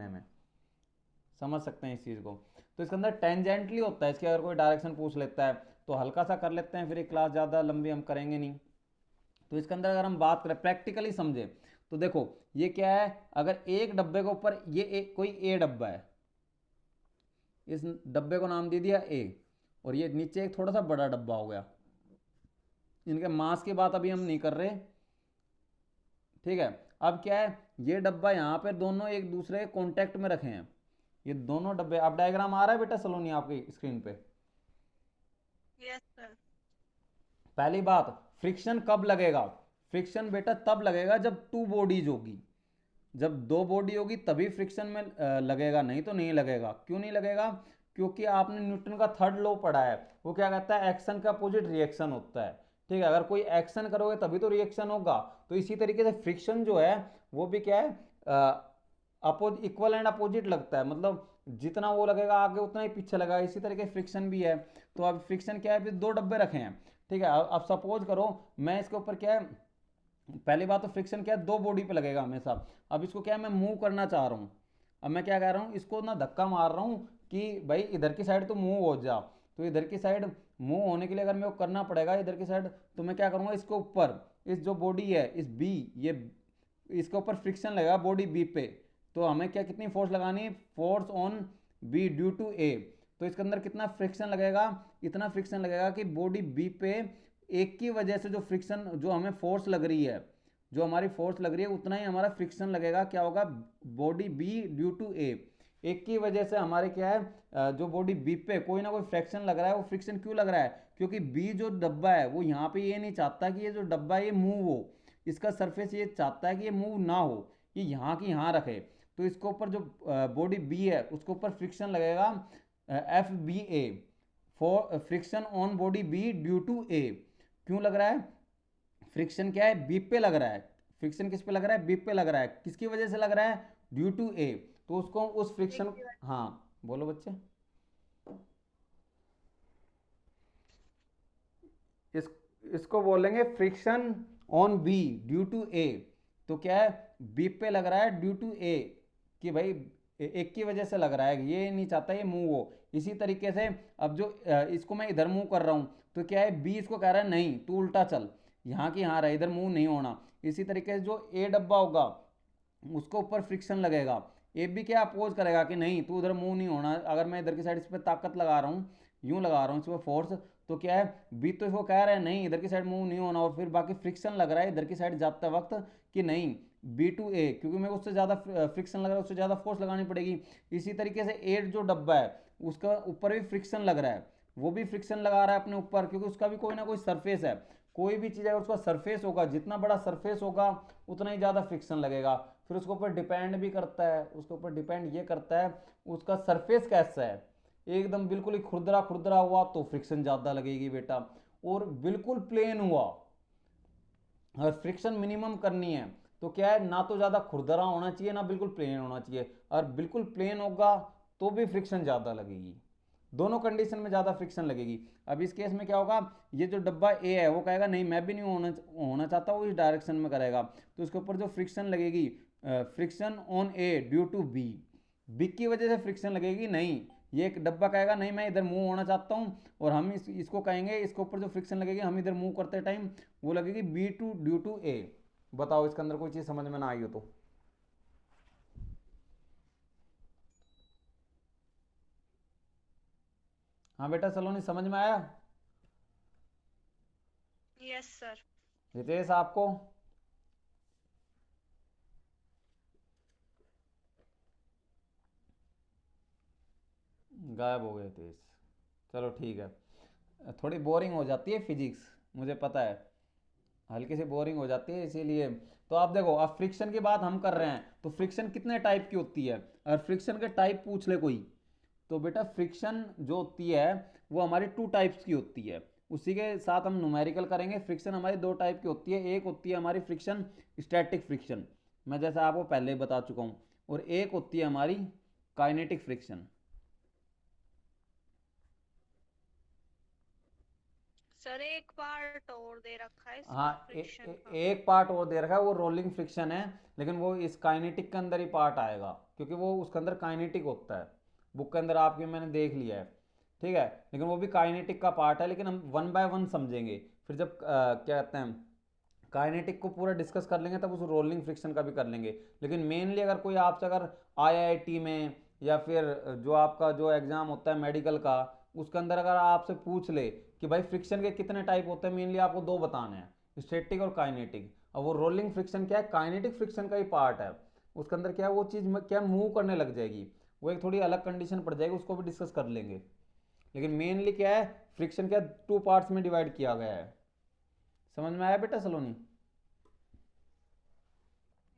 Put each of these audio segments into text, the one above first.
लिखने में, समझ सकते हैं इस चीज़ को। तो इसके अंदर टेंजेंटली होता है, इसकी अगर कोई डायरेक्शन पूछ लेता है तो हल्का सा कर लेते हैं, फिर एक क्लास ज़्यादा लंबी हम करेंगे नहीं। तो इसके अंदर अगर हम बात करें प्रैक्टिकली समझे तो देखो ये क्या है, अगर एक डब्बे के ऊपर ये कोई ए डब्बा है, इस डब्बे को नाम दे दिया ए, और ये नीचे एक थोड़ा सा बड़ा डब्बा हो गया, इनके मास की बात अभी हम नहीं कर रहे, ठीक है। अब क्या है, ये डब्बा यहाँ पे दोनों एक दूसरे के कॉन्टेक्ट में रखे हैं, ये दोनों डब्बे, अब डायग्राम आ रहा है बेटा सलोनी आपकी स्क्रीन पे। Yes sir. पहली बात, फ्रिक्शन कब लगेगा, फ्रिक्शन बेटा तब लगेगा जब टू बॉडीज होगी, जब दो बॉडी होगी तभी फ्रिक्शन में लगेगा, नहीं तो नहीं लगेगा। क्यों नहीं लगेगा, क्योंकि आपने न्यूटन का थर्ड लॉ पढ़ा है, वो क्या कहता है, एक्शन का अपोजिट रिएक्शन होता है, ठीक है। अगर कोई एक्शन करोगे तभी तो रिएक्शन होगा, तो इसी तरीके से फ्रिक्शन जो है वो भी क्या है, अपोज इक्वल एंड अपोजिट लगता है, मतलब जितना वो लगेगा आगे उतना ही पीछे लगेगा, इसी तरीके फ्रिक्शन भी है। तो अब फ्रिक्शन क्या है, अभी दो डब्बे रखे हैं, ठीक है। अब सपोज करो मैं इसके ऊपर क्या है, पहली बात तो फ्रिक्शन क्या है, दो बॉडी पे लगेगा हमेशा। अब इसको क्या है, मैं मूव करना चाह रहा हूँ, अब मैं क्या कह रहा हूँ, इसको ना धक्का मार रहा हूँ कि भाई इधर की साइड तो मूव हो जा, तो इधर की साइड मूव होने के लिए अगर मेरे को करना पड़ेगा इधर की साइड, तो मैं क्या करूँगा, इसके ऊपर इस जो बॉडी है इस बी, ये इसके ऊपर फ्रिक्शन लगेगा बॉडी बी पे, तो हमें क्या कितनी फोर्स लगानी है, force on B due to A, तो इसके अंदर कितना फ्रिक्शन लगेगा, इतना फ्रिक्शन लगेगा कि बॉडी बी पे एक की वजह से जो फ्रिक्शन, जो हमें फोर्स लग रही है, जो हमारी फोर्स लग रही है उतना ही हमारा फ्रिक्शन लगेगा, क्या होगा, बॉडी बी ड्यू टू ए, एक की वजह से हमारे क्या है, जो बॉडी बी पे कोई ना कोई फ्रिक्शन लग रहा है, वो फ्रिक्शन क्यों लग रहा है, क्योंकि बी जो डब्बा है वो यहाँ पे ये नहीं चाहता कि ये जो डब्बा है ये मूव हो, इसका सरफेस ये चाहता है कि ये मूव ना हो, ये यहाँ की यहाँ रखे, तो इसके ऊपर जो बॉडी बी है उसके ऊपर फ्रिक्शन लगेगा F B A, for friction on body B due to A. क्यों लग रहा है, फ्रिक्शन क्या है, बी पे लग रहा है, फ्रिक्शन किस पे लग रहा है, बी पे लग रहा है, किसकी वजह से लग रहा है, ड्यू टू ए, तो उसको उस एक फ्रिक्शन, ही बात। हाँ बोलो बच्चे, इस इसको बोलेंगे friction on B due to A, तो क्या है, बी पे लग रहा है ड्यू टू ए, कि भाई एक की वजह से लग रहा है, ये नहीं चाहता ये मूव हो। इसी तरीके से अब जो इसको मैं इधर मूव कर रहा हूँ, तो क्या है, बी इसको कह रहा है नहीं तू उल्टा चल, यहाँ की यहाँ रहा, इधर मूव नहीं होना। इसी तरीके से जो ए डब्बा होगा उसको ऊपर फ्रिक्शन लगेगा, ए भी क्या अपोज करेगा कि नहीं तू उधर मूव नहीं होना, अगर मैं इधर की साइड इस पर ताकत लगा रहा हूँ, यूं लगा रहा हूँ इस पर फोर्स, तो क्या है, बी तो इसको कह रहा है नहीं इधर की साइड मूव नहीं होना, और फिर बाकी फ्रिक्शन लग रहा है इधर की साइड जाते वक्त कि नहीं बी टू ए, क्योंकि मेरे को उससे ज़्यादा फ्रिक्शन लग रहा है, उससे ज़्यादा फोर्स लगानी पड़ेगी। इसी तरीके से एट जो डब्बा है उसका ऊपर भी फ्रिक्शन लग रहा है, वो भी फ्रिक्शन लगा रहा है अपने ऊपर, क्योंकि उसका भी कोई ना कोई सरफेस है, कोई भी चीज़ अगर उसका सरफेस होगा, जितना बड़ा सरफेस होगा उतना ही ज़्यादा फ्रिक्शन लगेगा। फिर उसके ऊपर डिपेंड भी करता है, उसके ऊपर डिपेंड ये करता है उसका सरफेस कैसा है, एकदम बिल्कुल ही खुरदरा खुरदरा हुआ तो फ्रिक्शन ज़्यादा लगेगी बेटा, और बिल्कुल प्लेन हुआ, अगर फ्रिक्शन मिनिमम करनी है तो क्या है, ना तो ज़्यादा खुरदरा होना चाहिए ना बिल्कुल प्लेन होना चाहिए, और बिल्कुल प्लेन होगा तो भी फ्रिक्शन ज़्यादा लगेगी, दोनों कंडीशन में ज़्यादा फ्रिक्शन लगेगी। अब इस केस में क्या होगा, ये जो डब्बा ए है वो कहेगा नहीं मैं भी नहीं होना चाहता, वो इस डायरेक्शन में करेगा, तो इसके ऊपर जो फ्रिक्शन लगेगी, friction on A due to B, B की वजह से फ्रिक्शन लगेगी, नहीं ये एक डब्बा कहेगा नहीं मैं इधर मूव होना चाहता हूँ, और हम इसको कहेंगे इसके ऊपर जो फ्रिक्शन लगेगी हम इधर मूव करते टाइम वो लगेगी बी टू ड्यू टू ए। बताओ इसके अंदर कोई चीज़ समझ में ना आई हो तो। हाँ बेटा सलोनी समझ में आया, यस सर। रितेश आपको, गायब हो गए रितेश, चलो ठीक है, थोड़ी बोरिंग हो जाती है फिजिक्स, मुझे पता है हल्की सी बोरिंग हो जाती है इसीलिए। तो आप देखो अब फ्रिक्शन की बात हम कर रहे हैं, तो फ्रिक्शन कितने टाइप की होती है, अगर फ्रिक्शन के टाइप पूछ ले कोई, तो बेटा फ्रिक्शन जो होती है वो हमारी टू टाइप्स की होती है, उसी के साथ हम न्यूमेरिकल करेंगे। फ्रिक्शन हमारी दो टाइप की होती है, एक होती है हमारी फ्रिक्शन स्टैटिक फ्रिक्शन, मैं जैसा आपको पहले ही बता चुका हूँ, और एक होती है हमारी काइनेटिक फ्रिक्शन। सर एक पार्ट और दे रखा है इसका हाँ फ्रिक्शन का। एक पार्ट और दे रखा है वो रोलिंग फ्रिक्शन है, लेकिन वो इस काइनेटिक के अंदर ही पार्ट आएगा, क्योंकि वो उसके अंदर काइनेटिक होता है, बुक के अंदर आपके मैंने देख लिया है, ठीक है, लेकिन वो भी काइनेटिक का पार्ट है, लेकिन हम वन बाय वन समझेंगे फिर जब क्या कहते हैं काइनेटिक को पूरा डिस्कस कर लेंगे तब उस रोलिंग फ्रिक्शन का भी कर लेंगे। लेकिन मेनली अगर कोई आपसे अगर आईआईटी में या फिर जो आपका जो एग्ज़ाम होता है मेडिकल का, उसके अंदर अगर आपसे पूछ ले कि भाई फ्रिक्शन के कितने टाइप होते हैं, मेनली आपको दो बताने हैं, स्टैटिक और काइनेटिक। अब वो रोलिंग फ्रिक्शन क्या है, काइनेटिक फ्रिक्शन का ही पार्ट है, उसके अंदर क्या है वो चीज़ क्या मूव करने लग जाएगी, वो एक थोड़ी अलग कंडीशन पड़ जाएगी, उसको भी डिस्कस कर लेंगे। लेकिन मेनली क्या है, फ्रिक्शन क्या टू पार्ट्स में डिवाइड किया गया है। समझ में आया बेटा सलोनी?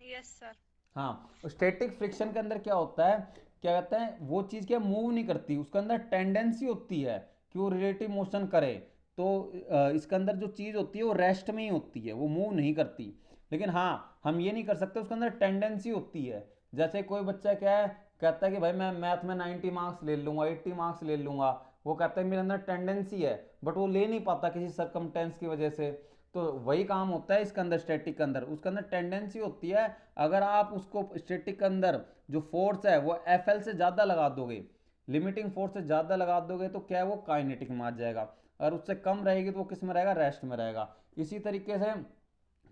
Yes sir. हाँ, स्टैटिक फ्रिक्शन के अंदर क्या होता है, क्या कहते हैं वो चीज़ क्या मूव नहीं करती, उसके अंदर टेंडेंसी होती है कि वो रिलेटिव मोशन करे। तो इसके अंदर जो चीज़ होती है वो रेस्ट में ही होती है, वो मूव नहीं करती। लेकिन हाँ, हम ये नहीं कर सकते, उसके अंदर टेंडेंसी होती है। जैसे कोई बच्चा क्या है, कहता है कि भाई मैं मैथ में 90 मार्क्स ले लूँगा, 80 मार्क्स ले लूँगा, वो कहता है मेरे अंदर टेंडेंसी है, बट वो ले नहीं पाता किसी सरकमटेंस की वजह से। तो वही काम होता है इसके अंदर, स्टैटिक के अंदर उसके अंदर टेंडेंसी होती है। अगर आप उसको स्टैटिक के अंदर जो फोर्स है वो एफ एल से ज़्यादा लगा दोगे, लिमिटिंग फोर्स से ज़्यादा लगा दोगे, तो क्या है वो काइनेटिक में आ जाएगा। अगर उससे कम रहेगी तो वो किस में रहेगा, रेस्ट में रहेगा। इसी तरीके से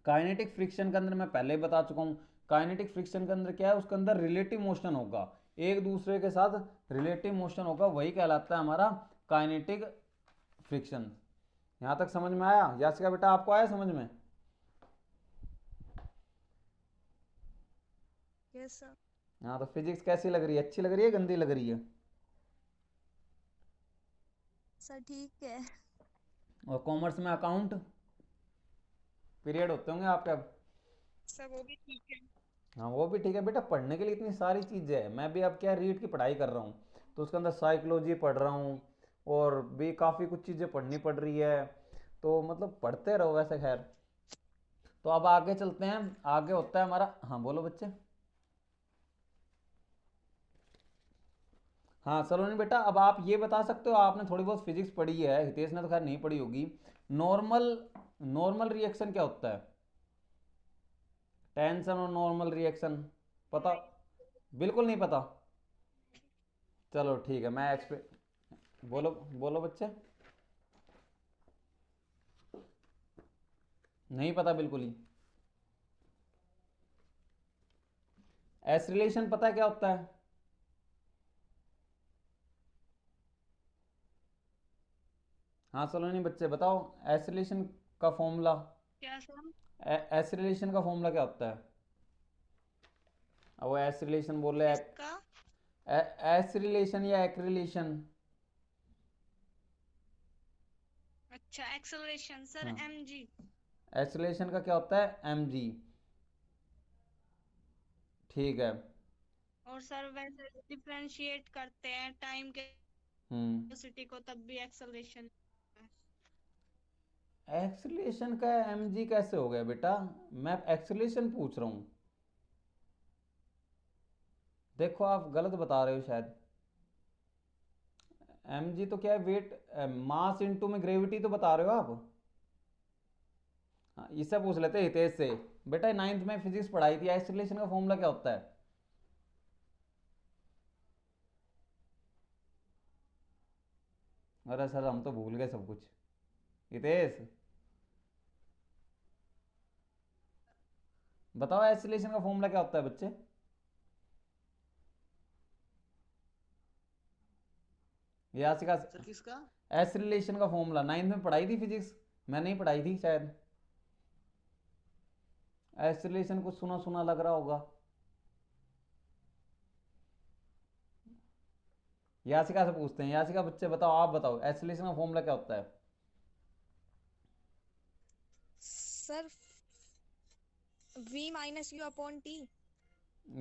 काइनेटिक फ्रिक्शन के अंदर मैं पहले ही बता चुका हूँ, काइनेटिक फ्रिक्शन के अंदर क्या है, उसके अंदर रिलेटिव मोशन होगा, एक दूसरे के साथ रिलेटिव मोशन होगा, वही कहलाता है हमारा काइनेटिक फ्रिक्शन। यहाँ तक समझ में आया यासिका बेटा, आपको आया समझ में? Yes sir. हाँ, तो फिजिक्स कैसी लग रही है, अच्छी लग रही है गंदी लग रही है? सर ठीक है। और कॉमर्स में अकाउंट पीरियड होते होंगे आपके अब? सर वो भी ठीक है। हाँ, वो भी ठीक है बेटा, पढ़ने के लिए इतनी सारी चीज़ें हैं। मैं भी अब क्या रीड की पढ़ाई कर रहा हूँ, तो उसके अंदर साइकोलॉजी पढ़ रहा हूँ, और भी काफ़ी कुछ चीज़ें पढ़नी पड़ रही है, तो मतलब पढ़ते रहो वैसे। खैर, तो अब आगे चलते हैं, आगे होता है हमारा, हाँ बोलो बच्चे। हाँ सलोनी बेटा, अब आप ये बता सकते हो, आपने थोड़ी बहुत फिजिक्स पढ़ी है, हितेश ने तो खैर नहीं पढ़ी होगी, नॉर्मल नॉर्मल रिएक्शन क्या होता है, टेंशन और नॉर्मल रिएक्शन पता? नहीं। बिल्कुल नहीं पता? चलो ठीक है, मैं बोलो बोलो बच्चे। नहीं पता बिल्कुल ही? एस रिलेशन पता है क्या होता है? हाँ सलोनी बच्चे बताओ, एस रिलेशन का फॉर्मूला, क्या सर? एस रिलेशन का फॉर्मूला क्या होता है? अब वो एस रिलेशन बोल रहे किसका? हैं, एस रिलेशन या एक रिलेशन? अच्छा, एक्सेलरेशन सर, हाँ, mg। एस रिलेशन का क्या होता है, एम जी, ठीक है। और सर वैसे डिफरेंशिएट करते हैं टाइम के हम्म, वेलोसिटी को, तब भी एक्सेलरेशन। एक्सेलरेशन का एम जी कैसे हो गया बेटा, मैं एक्सेलरेशन पूछ रहा हूँ। देखो आप गलत बता रहे हो शायद, एम जी तो क्या है, वेट मास इनटू में ग्रेविटी तो बता रहे हो आप। हाँ, इससे पूछ लेते हैं हितेश से। बेटा नाइन्थ में फिजिक्स पढ़ाई थी, एक्सेलरेशन का फॉर्मूला क्या होता है? अरे सर हम तो भूल गए सब कुछ। हितेश बताओ, एक्सेलरेशन का फॉर्मूला क्या होता है बच्चे? यासिका, सर किसका? एक्सेलरेशन का फॉर्मूला नाइन्थ में पढ़ाई थी फिजिक्स, मैंने ही पढ़ाई थी शायद। एक्सेलरेशन कुछ सुना सुना लग रहा होगा। यासिका से पूछते हैं, यासिका बच्चे बताओ, आप बताओ एक्सेलरेशन का फॉर्मूला क्या होता है? Sir v minus you upon T.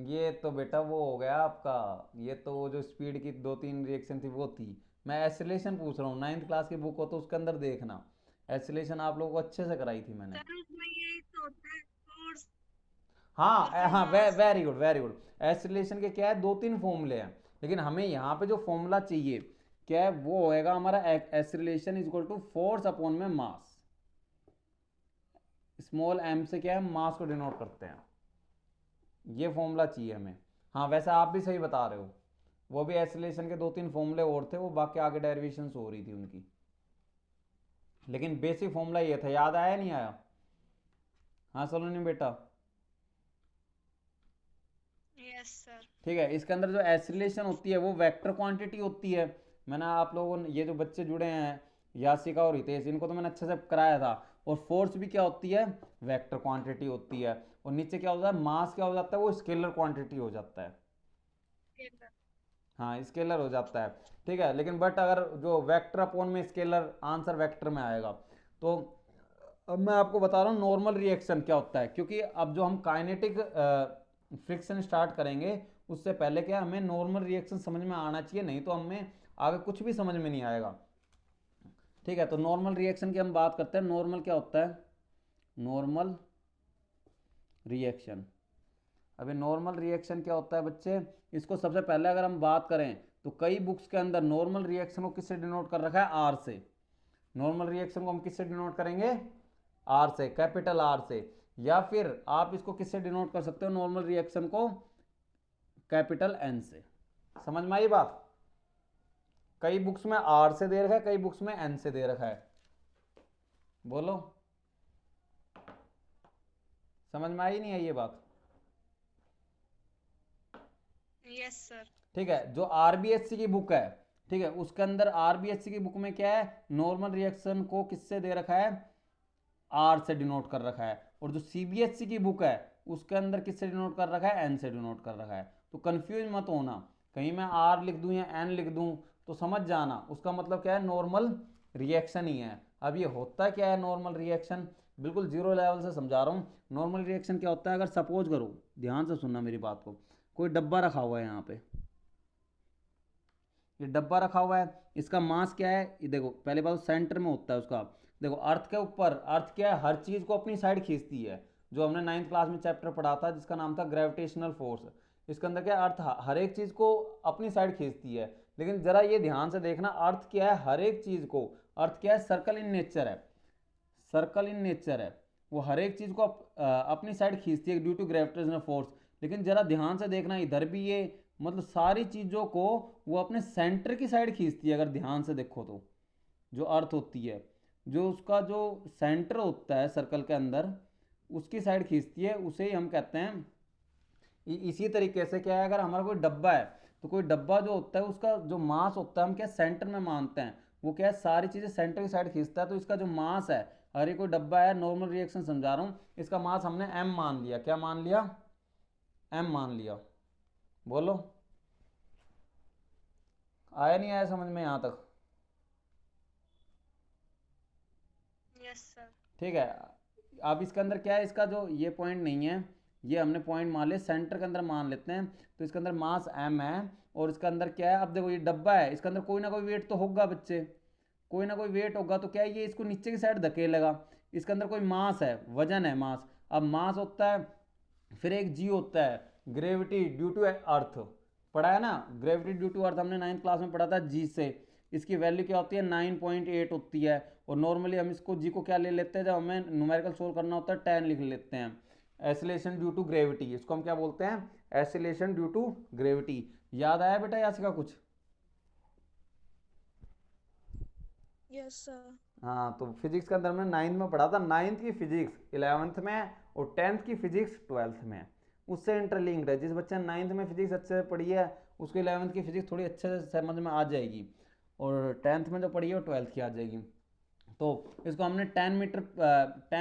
ये तो बेटा वो हो गया आपका, ये तो वो जो स्पीड की दो तीन रिएक्शन थी वो थी। मैं एक्सेलरेशन पूछ रहा हूँ, नाइन्थ क्लास की बुक हो तो उसके अंदर देखना, एक्सेलरेशन आप लोगों को अच्छे से कराई थी मैंने। सर उसमें यही तो होता है, फोर्स हाँ और फिर हाँ, mass. Very good very good. Acceleration के क्या है, दो तीन फॉर्मूले हैं, लेकिन हमें यहाँ पे जो फॉर्मूला चाहिए क्या है, वो होएगा हमारा acceleration is equal to force upon में मास। स्मॉल एम से क्या है, मास को डिनोट करते हैं, ये फॉर्मूला चाहिए हमें। हाँ वैसे आप भी सही बता रहे हो, वो भी एसिलेशन के 2-3 फॉर्मूले और थे, वो बाकी आगे डेरिवेशंस हो रही थी उनकी, लेकिन बेसिक फॉर्मूला ये था। याद आया नहीं आया? हाँ सलोनी बेटा। Yes sir. ठीक है, इसके अंदर जो एसिलेशन होती है वो वेक्टर क्वांटिटी होती है। मैंने आप लोगों ने, ये जो बच्चे जुड़े हैं यासिका और हितेश, इनको तो मैंने अच्छे से कराया था। और फोर्स भी क्या होती है? वेक्टर क्वांटिटी होती है। और नीचे क्या होता है? मास क्या हो जाता है? वो स्केलर क्वांटिटी हो जाता है। हाँ स्केलर हो जाता है। ठीक है, लेकिन बट अगर जो वेक्टर अपॉन में स्केलर, आंसर वेक्टर में आएगा। तो अब मैं आपको बता रहा हूँ नॉर्मल रिएक्शन क्या होता है, क्योंकि अब जो हम काइनेटिक फ्रिक्शन स्टार्ट करेंगे उससे पहले क्या हमें नॉर्मल रिएक्शन समझ में आना चाहिए, नहीं तो हमें आगे कुछ भी समझ में नहीं आएगा। ठीक है, तो नॉर्मल रिएक्शन की हम बात करते हैं। नॉर्मल क्या होता है? Normal reaction. अभी नॉर्मल रिएक्शन क्या होता है बच्चे? इसको सबसे पहले अगर हम बात करें तो कई बुक्स के अंदर नॉर्मल रिएक्शन को किससे डिनोट कर रखा है? आर से। नॉर्मल रिएक्शन को हम किससे डिनोट करेंगे? आर से, कैपिटल आर से। या फिर आप इसको किससे डिनोट कर सकते हो नॉर्मल रिएक्शन को? कैपिटल एन से। समझ में आई बात? कई बुक्स में आर से दे रखा है, कई बुक्स में एन से दे रखा है। बोलो, समझ में आई नहीं आई ये बात? Yes sir. ठीक है, जो आरबीएससी की बुक है, ठीक है, उसके अंदर आरबीएससी की बुक में क्या है? नॉर्मल रिएक्शन को किससे दे रखा है? आर से डिनोट कर रखा है। और जो सीबीएसई की बुक है उसके अंदर किससे डिनोट कर रखा है? एन से डिनोट कर रखा है। तो कंफ्यूज मत होना, कहीं मैं आर लिख दूं या एन लिख दूं तो समझ जाना उसका मतलब क्या है, नॉर्मल रिएक्शन ही है। अब ये होता क्या है नॉर्मल रिएक्शन? बिल्कुल जीरो लेवल से समझा रहा हूँ। नॉर्मल रिएक्शन क्या होता है? अगर सपोज करो, ध्यान से सुनना मेरी बात को, कोई डब्बा रखा हुआ है यहाँ पे, ये डब्बा रखा हुआ है, इसका मास क्या है? ये देखो, पहले बात सेंटर में होता है उसका। देखो अर्थ के ऊपर, अर्थ क्या है? हर चीज को अपनी साइड खींचती है। जो हमने 9th क्लास में चैप्टर पढ़ा था जिसका नाम था ग्रेविटेशनल फोर्स, इसके अंदर क्या है? अर्थ हर एक चीज को अपनी साइड खींचती है। लेकिन जरा ये ध्यान से देखना, अर्थ क्या है? हर एक चीज को, अर्थ क्या है? सर्कल इन नेचर है, सर्कल इन नेचर है। वो हर एक चीज को अपनी साइड खींचती है ड्यू टू ग्रेविटेशनल फोर्स। लेकिन जरा ध्यान से देखना, इधर भी ये, मतलब सारी चीजों को वो अपने सेंटर की साइड खींचती है। अगर ध्यान से देखो तो जो अर्थ होती है, जो उसका जो सेंटर होता है सर्कल के अंदर, उसकी साइड खींचती है, उसे ही हम कहते हैं। इसी तरीके से क्या है, अगर हमारा कोई डब्बा है तो कोई डब्बा जो होता है उसका जो मास होता है हम क्या सेंटर में मानते हैं, वो क्या है? सारी चीज़ें सेंटर की साइड खींचता है। तो इसका जो मास है, अगर ये कोई डब्बा है, नॉर्मल रिएक्शन समझा रहा हूँ, इसका मास हमने m मान लिया। क्या मान लिया? m मान लिया। बोलो, आया नहीं आया समझ में यहाँ तक? Yes sir. ठीक है, अब इसके अंदर क्या है? इसका जो ये पॉइंट नहीं है, ये हमने पॉइंट मान लिया, सेंटर के अंदर मान लेते हैं। तो इसके अंदर मास m है, और इसके अंदर क्या है? अब देखो ये डब्बा है, इसके अंदर कोई ना कोई वेट तो होगा बच्चे, कोई ना कोई वेट होगा। तो क्या है? ये इसको नीचे की साइड धकेलेगा। इसके अंदर कोई मास है, वजन है, मास। अब मास होता है, फिर एक जी होता है, ग्रेविटी ड्यू टू अर्थ। पढ़ा है ना, ग्रेविटी ड्यू टू अर्थ हमने 9th क्लास में पढ़ा था जी से। इसकी वैल्यू क्या होती है? 9.8 होती है। और नॉर्मली हम इसको जी को क्या ले लेते हैं, जब हमें न्यूमेरिकल सोल्व करना होता है 10 लिख लेते हैं। एसिलेशन ड्यू टू ग्रेविटी, इसको हम क्या बोलते हैं? Acceleration due to gravity. याद आया बेटा यासिका कुछ? Yes sir. हाँ, तो फिजिक्स के अंदर हमने 9th में पढ़ा था, 9th की फिजिक्स 11th में, और 10th की फिजिक्स 12th में, उससे इंटरलिंक्ड है। जिस बच्चे ने 9th में फिजिक्स अच्छे से पढ़ी है उसको 11th की फिजिक्स थोड़ी अच्छे से समझ में आ जाएगी, और 10th में जो पढ़ी है वो 12th की आ जाएगी। तो इसको हमने 10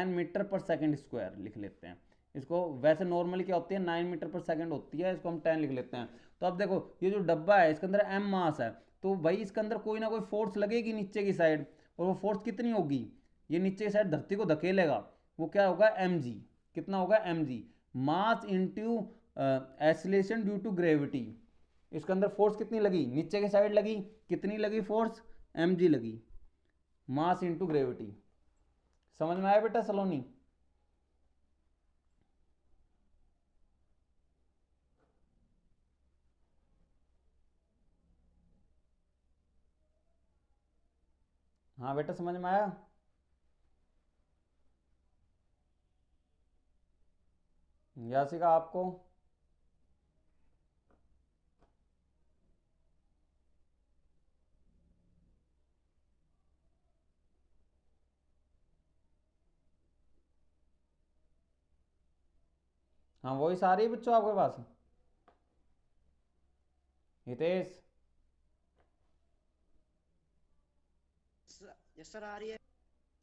मीटर पर सेकंड स्क्वायर लिख लेते हैं इसको। वैसे नॉर्मली क्या होती है? 9 मीटर पर सेकंड होती है, इसको हम 10 लिख लेते हैं। तो अब देखो ये जो डब्बा है इसके अंदर m मास है, तो भाई इसके अंदर कोई ना कोई फोर्स लगेगी नीचे की साइड। और वो फोर्स कितनी होगी? ये नीचे की साइड धरती को धकेलेगा, वो क्या होगा? mg। कितना होगा? mg, mass into acceleration due to gravity. इसके अंदर फोर्स कितनी लगी? नीचे की साइड लगी। कितनी लगी फोर्स? mg लगी, मास इंटू ग्रेविटी। समझ में आया बेटा सलोनी? हाँ बेटा समझ में आया? यासिका आपको? हाँ वॉइस आ रही है बच्चों आपके पास? हितेश? यस सर, आ रही है।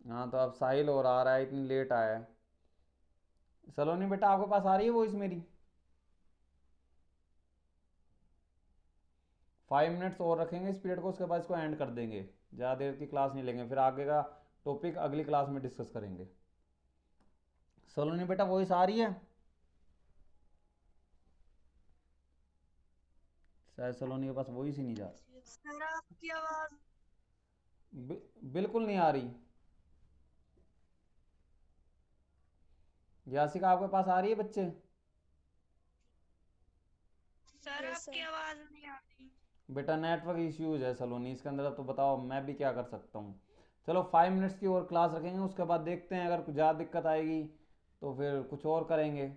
हाँ तो अब साहिल और आ रहा है, इतनी लेट आया है। सलोनी बेटा आपके पास आ रही है वॉइस मेरी? 5 मिनट्स और रखेंगे इस पीरियड को, उसके बाद इसको एंड कर देंगे। ज़्यादा देर की क्लास नहीं लेंगे, फिर आगे का टॉपिक अगली क्लास में डिस्कस करेंगे। सलोनी बेटा वॉइस आ रही है? शायद सलोनी के पास वॉइस ही नहीं जा रही। सर आपकी आवाज बिल्कुल नहीं आ रही। यासिका आपके पास आ रही है बच्चे? सर Yes, आपकी sir. आवाज नहीं आती। बेटा नेटवर्क इश्यूज है सलोनी इसके अंदर, अब तो बताओ मैं भी क्या कर सकता हूँ। चलो 5 मिनट्स की और क्लास रखेंगे, उसके बाद देखते हैं अगर कुछ ज़्यादा दिक्कत आएगी तो फिर कुछ और करेंगे।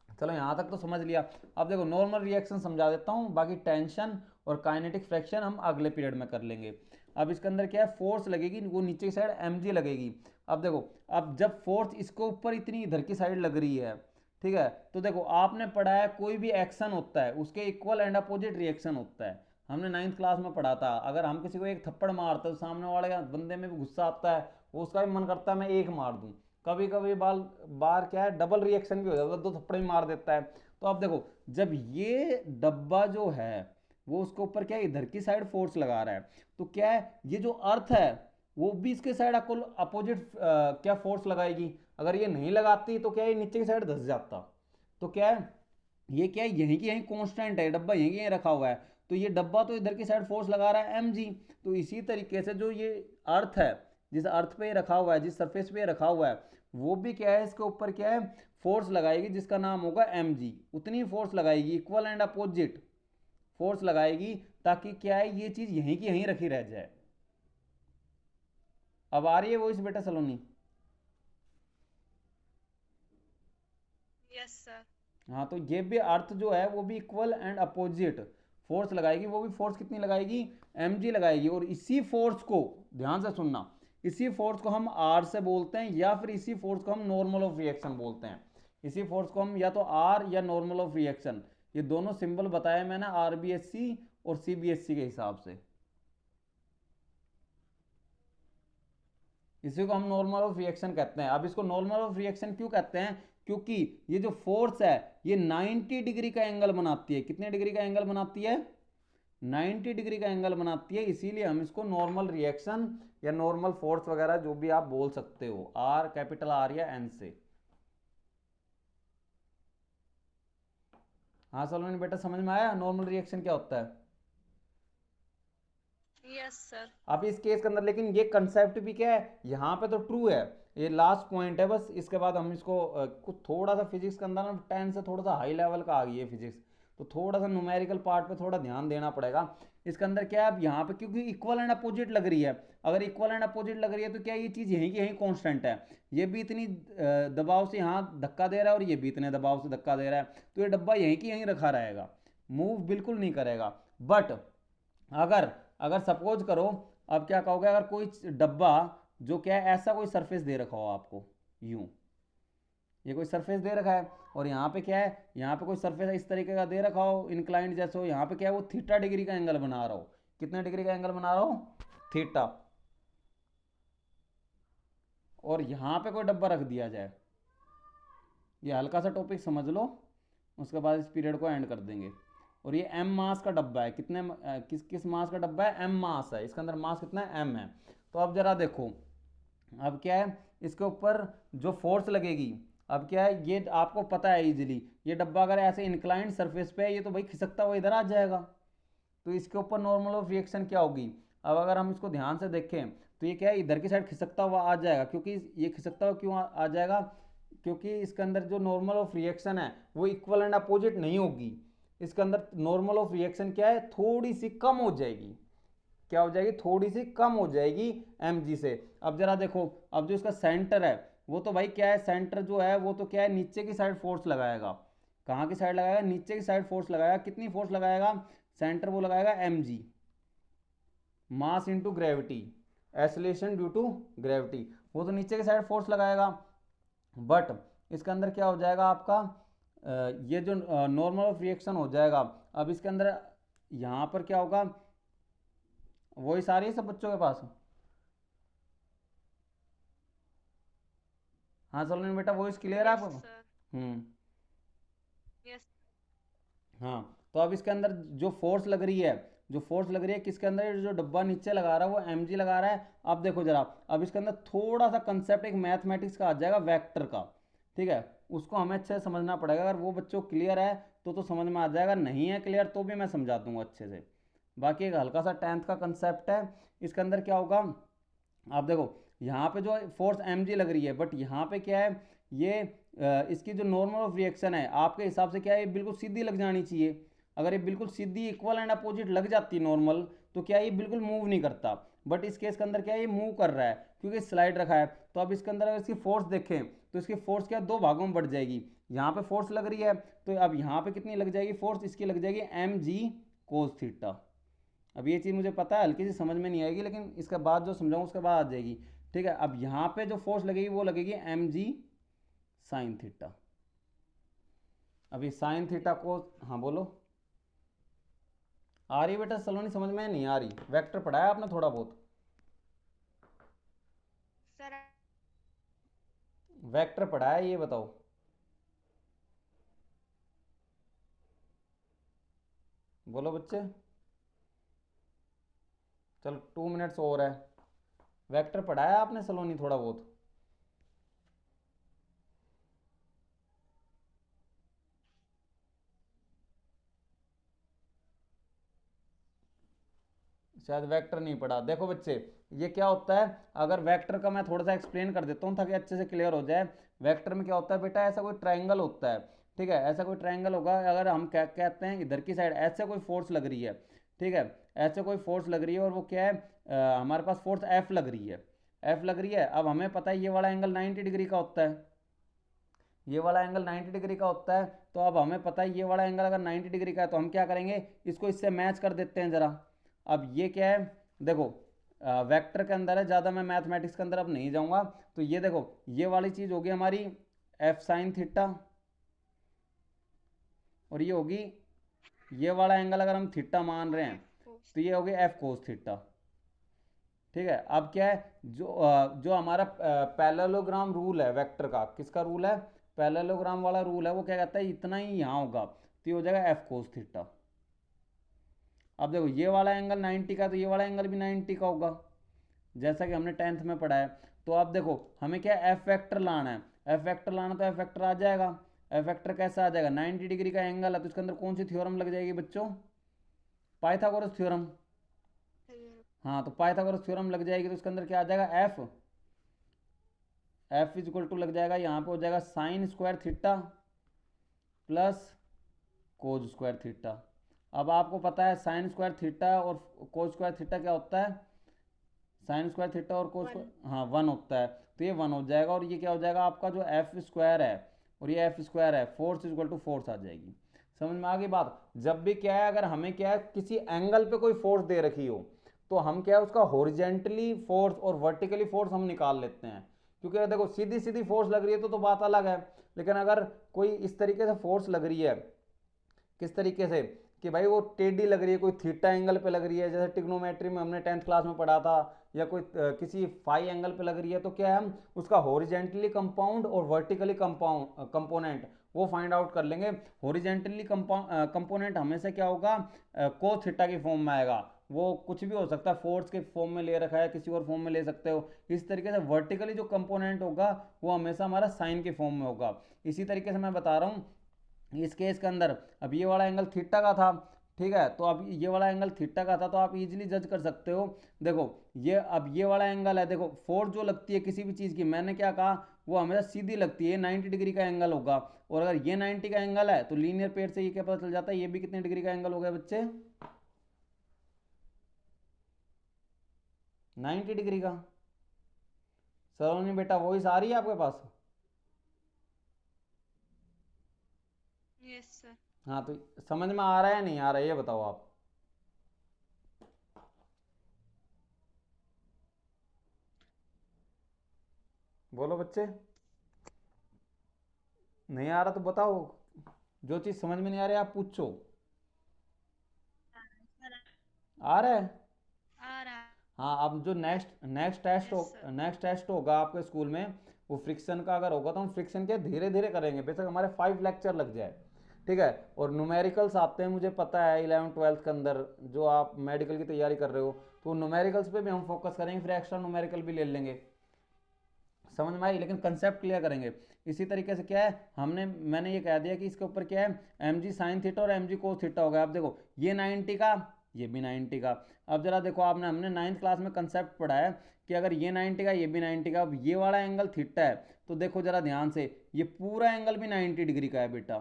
चलो यहाँ तक तो समझ लिया। अब देखो नॉर्मल रिएक्शन समझा देता हूँ, बाकी टेंशन और काइनेटिक फ्रैक्शन हम अगले पीरियड में कर लेंगे। अब इसके अंदर क्या है, फोर्स लगेगी, वो नीचे की साइड mg लगेगी। अब देखो, अब जब फोर्स इसको ऊपर इतनी इधर की साइड लग रही है, ठीक है, तो देखो आपने पढ़ा है कोई भी एक्शन होता है उसके इक्वल एंड अपोजिट रिएक्शन होता है। हमने 9th क्लास में पढ़ा था, अगर हम किसी को एक थप्पड़ मारते हैं तो सामने वाले बंदे में भी गुस्सा आता है, वो उसका भी मन करता है मैं एक मार दूं। कभी कभी बार क्या है, डबल रिएक्शन भी हो जाता है, 2 थप्पड़ भी मार देता है। तो अब देखो, जब ये डब्बा जो है वो उसके ऊपर क्या है, इधर की साइड फोर्स लगा रहा है, तो क्या है, ये जो अर्थ है वो भी इसके साइड अपोजिट क्या फोर्स लगाएगी। अगर ये नहीं लगाती तो क्या है, नीचे की साइड धस जाता। तो क्या है, ये क्या है, यहीं की यहीं कांस्टेंट है, डब्बा यहीं की यहीं रखा हुआ है, तो ये डब्बा तो इधर की साइड फोर्स लगा रहा है mg। तो इसी तरीके से जो ये अर्थ है, जिस अर्थ पे ये रखा हुआ है, जिस सरफेस पे ये रखा हुआ है, वो भी क्या है, इसके ऊपर क्या है, फोर्स लगाएगी जिसका नाम होगा mg। उतनी फोर्स लगाएगी, इक्वल एंड अपोजिट फोर्स लगाएगी, ताकि क्या है, ये चीज यहीं की यहीं रखी रह जाए। अब आ रही है वो इस बेटा सलोनी? Yes sir. हाँ तो ये भी अर्थ जो है वो भी इक्वल एंड अपोजिट फोर्स लगाएगी, वो भी फोर्स कितनी लगाएगी, mg लगाएगी। और इसी फोर्स को ध्यान से सुनना, इसी फोर्स को हम r से बोलते हैं, या फिर इसी फोर्स को हम नॉर्मल ऑफ रिएक्शन बोलते हैं। इसी फोर्स को हम या तो r या नॉर्मल ऑफ रिएक्शन, ये दोनों सिंबल बताए मैंने RBSC और CBSC के हिसाब से। इसी को हम नॉर्मल ऑफ रिएक्शन कहते हैं। अब इसको नॉर्मल ऑफ रिएक्शन क्यों कहते हैं, क्योंकि ये जो फोर्स है ये 90 डिग्री का एंगल बनाती है। कितने डिग्री का एंगल बनाती है, 90 डिग्री का एंगल बनाती है, इसीलिए हम इसको नॉर्मल रिएक्शन या नॉर्मल फोर्स वगैरह जो भी आप बोल सकते हो, आर, कैपिटल आर या एन से। हाँ सलोनी बेटा समझ में आया नॉर्मल रिएक्शन क्या होता है? Yes sir. अब इस केस के अंदर लेकिन ये कंसेप्ट भी क्या है, यहाँ पे तो ट्रू है, ये लास्ट पॉइंट है बस, इसके बाद हम इसको कुछ थोड़ा सा फिजिक्स के अंदर ना 10 से थोड़ा सा हाई लेवल का आ गई है फिजिक्स, तो थोड़ा सा न्यूमेरिकल पार्ट पे थोड़ा ध्यान देना पड़ेगा। इसके अंदर क्या है, अब यहाँ पे क्योंकि इक्वल एंड अपोजिट लग रही है, अगर इक्वल एंड अपोजिट लग रही है तो क्या ये चीज़ यहीं की यहीं कॉन्स्टेंट है, ये भी इतनी दबाव से यहाँ धक्का दे रहा है और ये भी इतने दबाव से धक्का दे रहा है, तो ये डब्बा यहीं की यहीं रखा रहेगा, मूव बिल्कुल नहीं करेगा। बट अगर अगर सपोज करो, अब क्या कहोगे, अगर कोई डब्बा जो क्या है ऐसा कोई सरफेस दे रखा हो आपको, यूं ये कोई सरफेस दे रखा है, और यहाँ पे क्या है, यहाँ पे कोई सरफेस इस तरीके का दे रखा हो, इंक्लाइंड जैसे हो, यहाँ पे क्या है, वो थीटा डिग्री का एंगल बना रहा हो। कितने डिग्री का एंगल बना रहा हो, थीटा। और यहाँ पे कोई डब्बा रख दिया जाए, ये हल्का सा टॉपिक समझ लो, उसके बाद इस पीरियड को एंड कर देंगे। और ये m मास का डब्बा है, कितने किस किस मास का डब्बा है, m मास है, इसके अंदर मास कितना है, m है। तो अब जरा देखो, अब क्या है, इसके ऊपर जो फोर्स लगेगी, अब क्या है, ये आपको पता है इजीली, ये डब्बा अगर ऐसे इंक्लाइंड सरफेस पे है, ये तो भाई खिसकता हुआ इधर आ जाएगा, तो इसके ऊपर नॉर्मल ऑफ रिएक्शन क्या होगी। अब अगर हम इसको ध्यान से देखें तो ये क्या है, इधर की साइड खिसकता हुआ आ जाएगा, क्योंकि ये खिसकता हुआ क्यों आ जाएगा, क्योंकि इसके अंदर जो नॉर्मल ऑफ रिएक्शन है वो इक्वल एंड अपोजिट नहीं होगी, इसके अंदर नॉर्मल ऑफ रिएक्शन क्या है, थोड़ी सी कम हो जाएगी। क्या हो जाएगी, थोड़ी सी कम हो जाएगी mg से। अब जरा देखो, अब जो इसका सेंटर है वो तो भाई क्या है, सेंटर जो है वो तो क्या है, नीचे की साइड फोर्स लगाएगा। कहाँ की साइड लगाएगा, नीचे की साइड फोर्स लगाएगा। कितनी फोर्स लगाएगा, सेंटर वो लगाएगा mg, mass into gravity, acceleration due to gravity, वो तो नीचे की साइड फोर्स लगाएगा। बट इसके अंदर क्या हो जाएगा आपका, ये जो नॉर्मल ऑफ रिएक्शन हो जाएगा। अब इसके अंदर यहाँ पर क्या होगा, वही सारी है सब बच्चों के पास। हाँ सलोनी बेटा वॉइस क्लियर है यस आपको? सर। हम्म। यस। हाँ तो अब इसके अंदर जो फोर्स लग रही है, जो फोर्स लग रही है किसके अंदर, ये जो डब्बा नीचे लगा रहा है वो mg लगा रहा है। अब देखो जरा, अब इसके अंदर थोड़ा सा कंसेप्ट एक मैथमेटिक्स का आ जाएगा वेक्टर का, ठीक है, उसको हमें अच्छे से समझना पड़ेगा। अगर वो बच्चों क्लियर है तो समझ में आ जाएगा, नहीं है क्लियर तो भी मैं समझा दूंगा अच्छे से। बाकी एक हल्का सा 10th का कंसेप्ट है। इसके अंदर क्या होगा, आप देखो यहाँ पे जो फोर्स mg लग रही है, बट यहाँ पे क्या है, ये इसकी जो नॉर्मल ऑफ रिएक्शन है आपके हिसाब से क्या है, ये बिल्कुल सीधी लग जानी चाहिए। अगर ये बिल्कुल सीधी इक्वल एंड अपोजिट लग जाती नॉर्मल, तो क्या है, ये बिल्कुल मूव नहीं करता। बट इस केस के अंदर क्या है, ये मूव कर रहा है क्योंकि स्लाइड रखा है। तो अब इसके अंदर अगर इसकी फोर्स देखें तो इसकी फोर्स क्या है, दो भागों में बढ़ जाएगी। यहाँ पे फोर्स लग रही है, तो अब यहाँ पे कितनी लग जाएगी फोर्स, इसकी लग जाएगी mg cos थीटा। अब ये चीज़ मुझे पता है हल्की सी समझ में नहीं आएगी, लेकिन इसके बाद जो समझाऊँ उसके बाद आ जाएगी, ठीक है। अब यहाँ पे जो फोर्स लगेगी वो लगेगी mg साइन थीटा। अभी साइन थीटा को, हाँ बोलो, आ रही बेटा सलोनी, समझ में नहीं आ रही? वेक्टर पढ़ाया आपने थोड़ा बहुत? सर वेक्टर पढ़ाया, ये बताओ। बोलो बच्चे। चलो 2 मिनट्स और है। वेक्टर पढ़ाया आपने सलोनी थोड़ा बहुत? शायद वेक्टर नहीं पढ़ा। देखो बच्चे, ये क्या होता है, अगर वेक्टर का मैं थोड़ा सा एक्सप्लेन कर देता हूँ ताकि अच्छे से क्लियर हो जाए। वेक्टर में क्या होता है बेटा, ऐसा कोई ट्रायंगल होता है, ठीक है, ऐसा कोई ट्रायंगल होगा। अगर हम क्या कहते हैं, इधर की साइड ऐसे कोई फोर्स लग रही है, ठीक है, ऐसे कोई फोर्स लग रही है, और वो क्या है, हमारे पास फोर्स एफ लग रही है, एफ लग रही है। अब हमें पता है ये वाला एंगल 90 डिग्री का होता है, ये वाला एंगल 90 डिग्री का होता है। तो अब हमें पता है ये वाला एंगल अगर 90 डिग्री का है, तो हम क्या करेंगे, इसको इससे मैच कर देते हैं ज़रा। अब ये क्या है, देखो वेक्टर के अंदर है, ज़्यादा मैं मैथमेटिक्स के अंदर अब नहीं जाऊंगा। तो ये देखो, ये वाली चीज़ होगी हमारी एफ साइन थीटा, और ये होगी, ये वाला एंगल अगर हम थीटा मान रहे हैं कोस। तो ये होगी एफ कोस थीटा, ठीक है। अब क्या है, जो हमारा पैरेललोग्राम रूल है वेक्टर का, किसका रूल है, पैरेललोग्राम वाला रूल है, वो क्या कहता है, इतना ही यहाँ होगा, तो ये हो जाएगा एफ कोस थीटा। अब देखो ये वाला एंगल 90 का, तो ये वाला एंगल भी 90 का होगा, जैसा कि हमने 10th में पढ़ा है। तो अब देखो हमें क्या एफ वेक्टर लाना है, एफ वेक्टर लाना, तो एफ वेक्टर आ जाएगा। एफ वेक्टर कैसा आ जाएगा, 90 डिग्री का एंगल है, तो इसके अंदर कौन सी थ्योरम लग जाएगी बच्चों, पाइथागोरस थ्योरम। हाँ तो पाइथागोरस थ्योरम लग जाएगी, तो इसके अंदर क्या आ जाएगा, F, F is equal to लग जाएगा, यहाँ पे हो जाएगा sine square theta plus cos square theta. अब आपको पता है साइन स्क्वायर थीटा और कोज स्क्वायर थीटा क्या होता है, साइन स्क्वायर थीटा और कोस वन। स्क्वायर, हाँ 1 होता है। तो ये 1 हो जाएगा, और ये क्या हो जाएगा आपका जो एफ स्क्वायर है, और ये एफ स्क्वायर है, फोर्स इक्वल टू फोर्स आ जाएगी। समझ में आ गई बात? जब भी क्या है, अगर हमें क्या है, किसी एंगल पे कोई फोर्स दे रखी हो, तो हम क्या है, उसका हॉरिजेंटली फोर्स और वर्टिकली फोर्स हम निकाल लेते हैं। क्योंकि देखो सीधी सीधी फोर्स लग रही है तो बात अलग है, लेकिन अगर कोई इस तरीके से फोर्स लग रही है, किस तरीके से, कि भाई वो टेढ़ी लग रही है, कोई थीटा एंगल पे लग रही है, जैसे ट्रिग्नोमेट्री में हमने 10th क्लास में पढ़ा था, या कोई किसी फाई एंगल पे लग रही है, तो क्या है, हम उसका हॉरिजेंटली कंपाउंड और वर्टिकली कंपाउंड कंपोनेंट वो फाइंड आउट कर लेंगे। हॉरिजेंटली कंपोनेंट हमेशा क्या होगा, को थीटा की फॉर्म में आएगा। वो कुछ भी हो सकता है, फोर्स के फॉर्म में ले रखा है, किसी और फॉर्म में ले सकते हो। इस तरीके से वर्टिकली जो कंपोनेंट होगा वो हमेशा हमारा साइन के फॉर्म में होगा। इसी तरीके से मैं बता रहा हूँ इस केस के अंदर, अब ये वाला एंगल थीटा का था, ठीक है, तो अब ये वाला एंगल थीटा का था, तो आप इजीली जज कर सकते हो। देखो ये, अब ये वाला एंगल है, देखो फोर्स जो लगती है किसी भी चीज़ की, मैंने क्या कहा, वो हमेशा सीधी लगती है, 90 डिग्री का एंगल होगा। और अगर ये 90 का एंगल है, तो लीनियर पेयर से ये क्या पता चल जाता है, ये भी कितने डिग्री का एंगल हो गया बच्चे, 90 डिग्री का। सरोनी बेटा वॉइस आ रही है आपके पास? Yes sir. हाँ तो समझ में आ रहा है नहीं आ रहा है, ये बताओ आप। बोलो बच्चे, नहीं आ रहा तो बताओ। जो चीज़ समझ में नहीं आ रही आप पूछो। सर आ रहा है? आ रहा। हाँ, अब जो next yes sir. Next test होगा आपके स्कूल में, वो फ्रिक्शन का अगर होगा तो हम फ्रिक्शन के धीरे धीरे करेंगे, बेशक हमारे 5 लेक्चर लग जाए। ठीक है। और न्यूमेरिकल्स आते हैं, मुझे पता है 11th 12th के अंदर जो आप मेडिकल की तैयारी कर रहे हो, तो न्यूमेरिकल्स पे भी हम फोकस करेंगे, फिर एक्स्ट्रा न्यूमेरिकल भी ले लेंगे। समझ में आई? लेकिन कंसेप्ट क्लियर करेंगे। इसी तरीके से क्या है, मैंने ये कह दिया कि इसके ऊपर क्या है, एम जी साइन थीटा और एम जी कोस थीटा हो गया। अब देखो ये 90 का, ये भी 90 का। अब जरा देखो, हमने 9th क्लास में कंसेप्ट पढ़ा है कि अगर ये 90 का, ये भी 90 का, अब ये वाला एंगल थीटा है, तो देखो जरा ध्यान से, ये पूरा एंगल भी 90 डिग्री का है बेटा।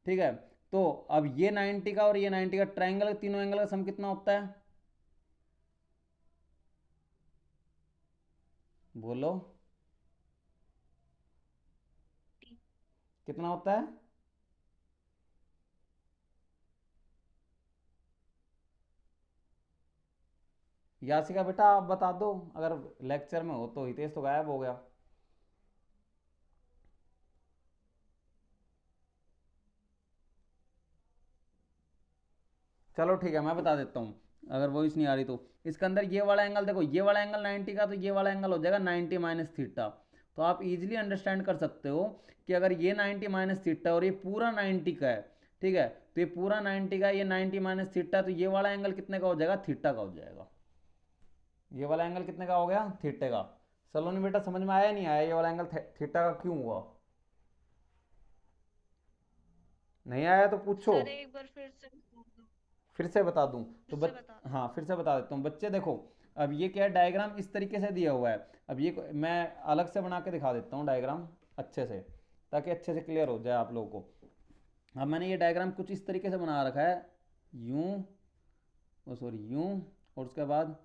ठीक है। तो अब ये 90 का और ये 90 का ट्राइंगल, तीनों एंगल का सम कितना होता है? बोलो कितना होता है? यासिका बेटा आप बता दो, अगर लेक्चर में हो तो। हितेश तो गायब हो गया। चलो ठीक है, मैं बता देता हूँ, अगर वॉइस नहीं आ रही तो। इसके अंदर ये वाला एंगल देखो, ये वाला एंगल 90 का, तो ये वाला एंगल हो जाएगा 90 माइनस थीटा। तो आप इजीली अंडरस्टैंड कर सकते हो कि अगर ये 90 माइनस थीटा और ये पूरा 90 का है, ठीक है, तो ये पूरा 90 का, ये 90 माइनस थीटा, तो ये वाला एंगल कितने का हो जाएगा? थीटा का हो जाएगा। ये वाला एंगल कितने का हो गया? थीटा का। सलोनी बेटा समझ में आया नहीं आया ये वाला एंगल थीटा का क्यों हुआ? नहीं आया तो पूछो, सर एक बार फिर से बता दो। फिर से बता दूं तो फिर से बता दो। हाँ, फिर से बता देता हूँ बच्चे। देखो अब ये क्या है, डायग्राम इस तरीके से दिया हुआ है। अब ये मैं अलग से बना के दिखा देता हूँ डायग्राम अच्छे से, ताकि अच्छे से क्लियर हो जाए आप लोगों को। अब मैंने ये डायग्राम कुछ इस तरीके से बना रखा है, यूं, ओ सॉरी यूं, और उसके बाद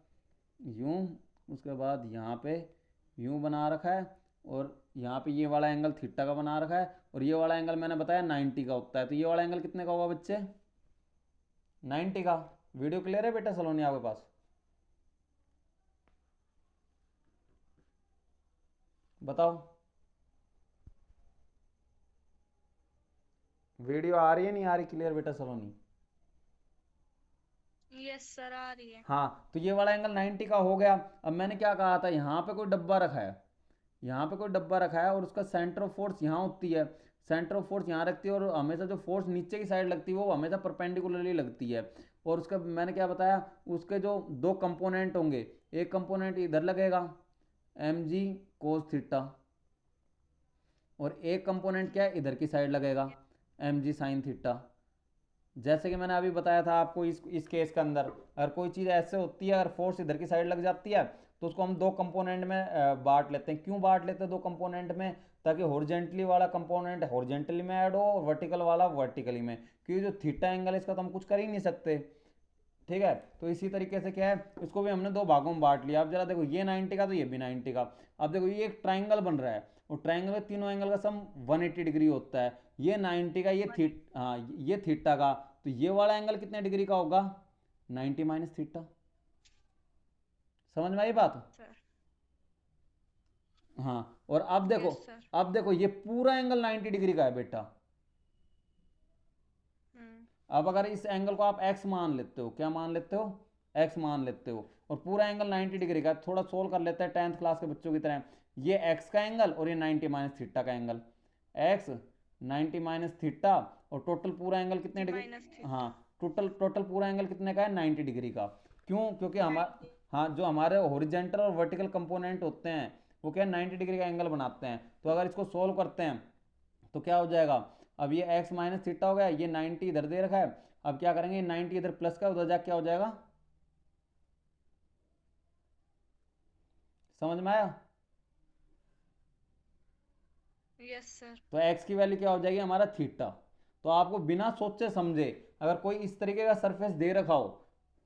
यूं, उसके बाद यहाँ पे यूं बना रखा है, और यहाँ पे ये वाला एंगल थीटा का बना रखा है, और ये वाला एंगल मैंने बताया 90 का होता है। तो ये वाला एंगल कितने का होगा बच्चे? 90 का। वीडियो क्लियर है बेटा सलोनी आपके पास? बताओ, वीडियो आ रही है नहीं आ रही क्लियर बेटा सलोनी? यस सर आ रही है। हाँ, तो ये वाला एंगल 90 का हो गया। अब मैंने क्या कहा था, यहाँ पे कोई डब्बा रखा है, यहाँ पे कोई डब्बा रखा है, और उसका सेंटर ऑफ फोर्स यहाँ होती है, सेंटर ऑफ फोर्स यहाँ रखती है, और हमेशा जो फोर्स नीचे की साइड लगती है वो हमेशा परपेंडिकुलरली लगती है। और उसका मैंने क्या बताया, उसके जो दो कंपोनेंट होंगे, एक कंपोनेंट इधर लगेगा एम जी कोस थीटा, और एक कंपोनेंट क्या है, इधर की साइड लगेगा एम जी साइन थीटा। जैसे कि मैंने अभी बताया था आपको, इस केस के अंदर अगर कोई चीज़ ऐसे होती है, अगर फोर्स इधर की साइड लग जाती है, तो उसको हम दो कंपोनेंट में बांट लेते हैं। क्यों बांट लेते हैं दो कंपोनेंट में? ताकि हॉरिजेंटली वाला कंपोनेंट हॉरिजेंटली में ऐड हो और वर्टिकल वाला वर्टिकली में, क्योंकि जो थीटा एंगल है इसका तो हम कुछ कर ही नहीं सकते। ठीक है। तो इसी तरीके से क्या है, इसको भी हमने दो भागों में बांट लिया। अब जरा देखो, ये 90 का तो ये भी 90 का। अब देखो ये एक ट्राइंगल बन रहा है, और ट्राइंगल में तीनों एंगल का सम 180 डिग्री होता है। ये 90 का, हाँ ये थीटा का, तो ये वाला एंगल कितने डिग्री का होगा? 90 माइनस थीटा। समझ में आई बात? सर। हाँ, और अब देखो, यस सर। ये पूरा एंगल 90 डिग्री का है बेटा। हम्म। अब अगर इस एंगल को आप x मान लेते हो, क्या मान लेते हो? x मान लेते हो, और पूरा एंगल 90 डिग्री का, थोड़ा सोल्व कर लेते हैं 10th क्लास के बच्चों की तरह। ये x का एंगल और ये 90 माइनस थीटा का एंगल, x 90 माइनस थीटा, और टोटल पूरा एंगल कितने डिग्री? माइनस हाँ, थीटा। टोटल पूरा एंगल कितने का है? 90 डिग्री का। क्यों? क्योंकि हाँ, जो हमारे हॉरिजेंटल और वर्टिकल कंपोनेंट होते हैं वो क्या 90 डिग्री का एंगल बनाते हैं। तो अगर इसको सोल्व करते हैं तो क्या हो जाएगा, अब ये x माइनस थीटा हो गया, ये 90 इधर दे रखा है। अब क्या करेंगे, 90 इधर प्लस का, उधर जाके क्या हो जाएगा? समझ में आया? Yes sir. तो x की वैल्यू क्या हो जाएगी हमारा? थीटा। तो आपको बिना सोचे समझे अगर कोई इस तरीके का सरफेस दे रखा हो,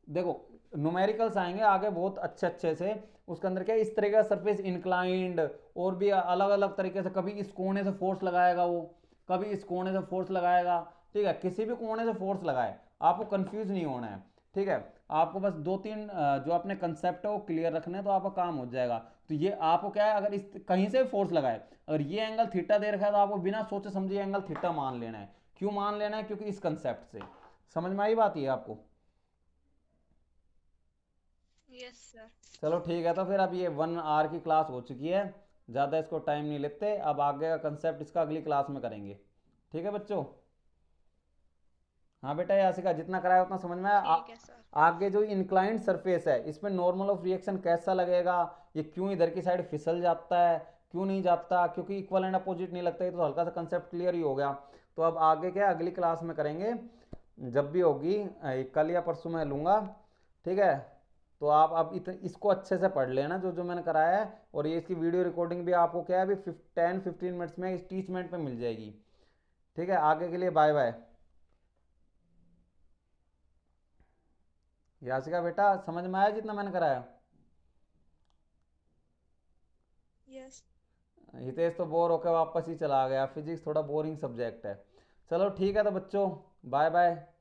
देखो न्यूमेरिकल्स आएंगे आगे बहुत अच्छे अच्छे से, उसके अंदर क्या है, इस तरीके का सरफेस इंक्लाइंड, और भी अलग अलग तरीके से, कभी इस कोने से फोर्स लगाएगा वो, कभी इस कोने से फोर्स लगाएगा। ठीक है, किसी भी कोने से फोर्स लगाए, आपको कंफ्यूज नहीं होना है। ठीक है, आपको बस दो तीन जो अपने कंसेप्ट है वो क्लियर रखने हैं, तो आपका काम हो जाएगा। तो ये आपको क्या है, अगर इस कहीं से फोर्स लगाए, अगर ये एंगल थीटा दे रखा है तो आपको बिना सोचे समझे एंगल थीटा मान लेना है, क्यों मान लेना है? क्योंकि इस कंसेप्ट से। समझ में आई बात ये आपको? Yes sir. चलो ठीक है, तो फिर अब ये 1 आवर की क्लास हो चुकी है, ज़्यादा इसको टाइम नहीं लेते। अब आगे का कंसेप्ट इसका अगली क्लास में करेंगे। ठीक है बच्चों? हाँ बेटा यासिका, जितना कराया उतना समझ में आया? ठीक है सर। आगे जो इंक्लाइंड सरफेस है इसमें नॉर्मल ऑफ रिएक्शन कैसा लगेगा, ये क्यों इधर की साइड फिसल जाता है, क्यों नहीं जाता, क्योंकि इक्वल एंड अपोजिट नहीं लगता, ये तो हल्का सा कंसेप्ट क्लियर ही हो गया। तो अब आगे क्या अगली क्लास में करेंगे, जब भी होगी, कल या परसों में लूँगा। ठीक है? तो आप अब इसको अच्छे से पढ़ लेना जो जो मैंने कराया है, और ये इसकी वीडियो रिकॉर्डिंग भी आपको क्या है अभी 10-15 मिनट्स में इस टीचमेंट पे मिल जाएगी। ठीक है? आगे के लिए बाय बाय। यासिका बेटा, समझ में आया जितना मैंने कराया? Yes. हितेश तो बोर होकर वापस ही चला गया, फिजिक्स थोड़ा बोरिंग सब्जेक्ट है। चलो ठीक है तो बच्चों, बाय बाय।